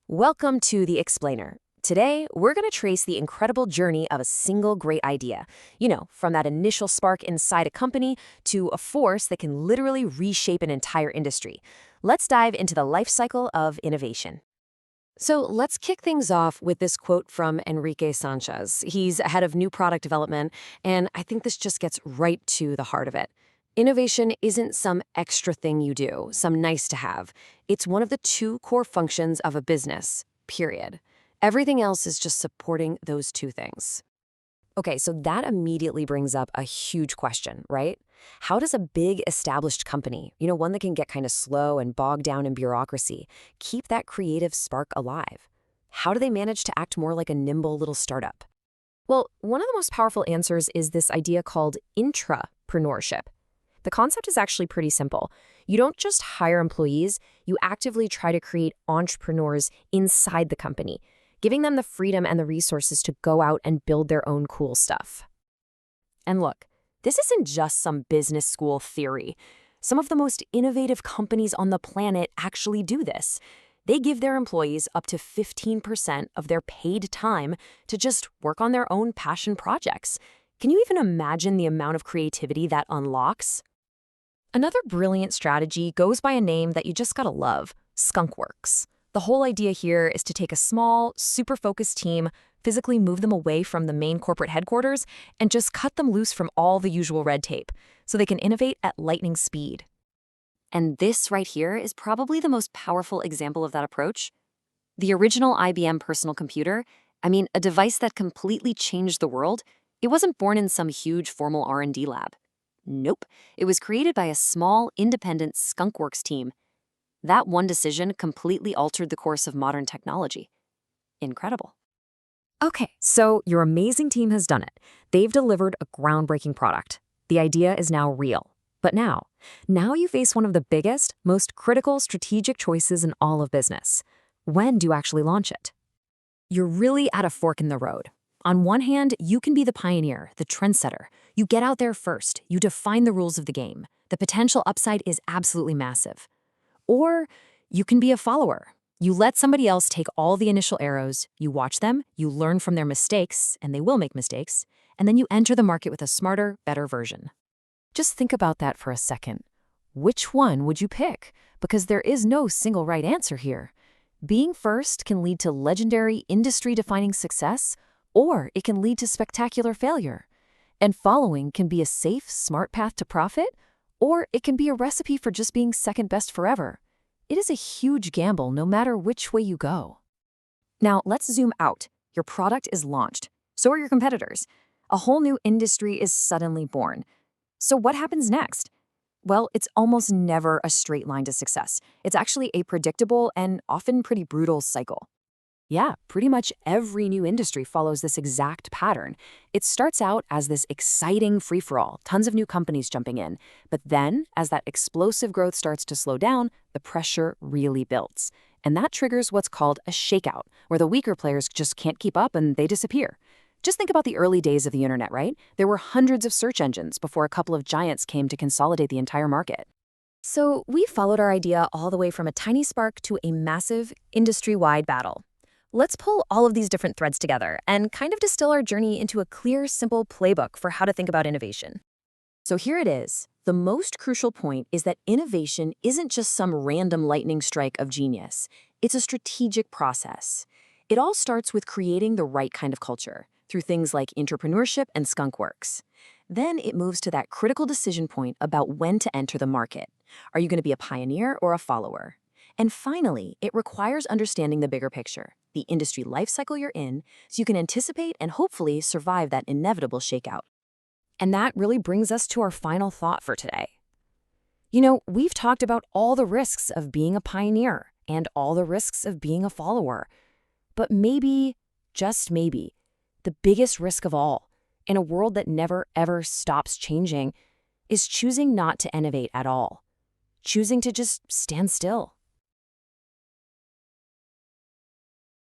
Welcome to The Explainer. Today, we're going to trace the incredible journey of a single great idea. From that initial spark inside a company to a force that can literally reshape an entire industry. Let's dive into the life cycle of innovation. So let's kick things off with this quote from Enrique Sanchez. He's head of new product development, and I think this just gets right to the heart of it. Innovation isn't some extra thing you do, some nice to have. It's one of the two core functions of a business, period. Everything else is just supporting those two things. Okay, so that immediately brings up a huge question, right? How does a big established company, one that can get kind of slow and bogged down in bureaucracy, keep that creative spark alive? How do they manage to act more like a nimble little startup? Well, one of the most powerful answers is this idea called intrapreneurship. The concept is actually pretty simple. You don't just hire employees, you actively try to create entrepreneurs inside the company, giving them the freedom and the resources to go out and build their own cool stuff. And look, this isn't just some business school theory. Some of the most innovative companies on the planet actually do this. They give their employees up to 15% of their paid time to just work on their own passion projects. Can you even imagine the amount of creativity that unlocks? Another brilliant strategy goes by a name that you just gotta love, Skunkworks. The whole idea here is to take a small, super focused team, physically move them away from the main corporate headquarters, and just cut them loose from all the usual red tape, so they can innovate at lightning speed. And this right here is probably the most powerful example of that approach. The original IBM personal computer, a device that completely changed the world, it wasn't born in some huge formal R&D lab. Nope, it was created by a small, independent Skunkworks team. That one decision completely altered the course of modern technology. Incredible. Okay, so your amazing team has done it. They've delivered a groundbreaking product. The idea is now real. But now you face one of the biggest, most critical strategic choices in all of business. When do you actually launch it? You're really at a fork in the road. On one hand, you can be the pioneer, the trendsetter. You get out there first. You define the rules of the game. The potential upside is absolutely massive. Or you can be a follower. You let somebody else take all the initial arrows, you watch them, you learn from their mistakes, and they will make mistakes, and then you enter the market with a smarter, better version. Just think about that for a second. Which one would you pick? Because there is no single right answer here. Being first can lead to legendary, industry-defining success, or it can lead to spectacular failure. And following can be a safe, smart path to profit, or it can be a recipe for just being second best forever. It is a huge gamble no matter which way you go. Now, let's zoom out. Your product is launched. So are your competitors. A whole new industry is suddenly born. So what happens next? Well, it's almost never a straight line to success. It's actually a predictable and often pretty brutal cycle. Yeah, pretty much every new industry follows this exact pattern. It starts out as this exciting free-for-all, tons of new companies jumping in. But then, as that explosive growth starts to slow down, the pressure really builds. And that triggers what's called a shakeout, where the weaker players just can't keep up and they disappear. Just think about the early days of the internet, right? There were hundreds of search engines before a couple of giants came to consolidate the entire market. So we followed our idea all the way from a tiny spark to a massive, industry-wide battle. Let's pull all of these different threads together and kind of distill our journey into a clear, simple playbook for how to think about innovation. So here it is. The most crucial point is that innovation isn't just some random lightning strike of genius. It's a strategic process. It all starts with creating the right kind of culture through things like Intrapreneurship and Skunkworks. Then it moves to that critical decision point about when to enter the market. Are you going to be a pioneer or a follower? And finally, it requires understanding the bigger picture, the industry life cycle you're in, so you can anticipate and hopefully survive that inevitable shakeout. And that really brings us to our final thought for today. We've talked about all the risks of being a pioneer and all the risks of being a follower. But maybe, just maybe, the biggest risk of all, in a world that never ever stops changing, is choosing not to innovate at all. Choosing to just stand still.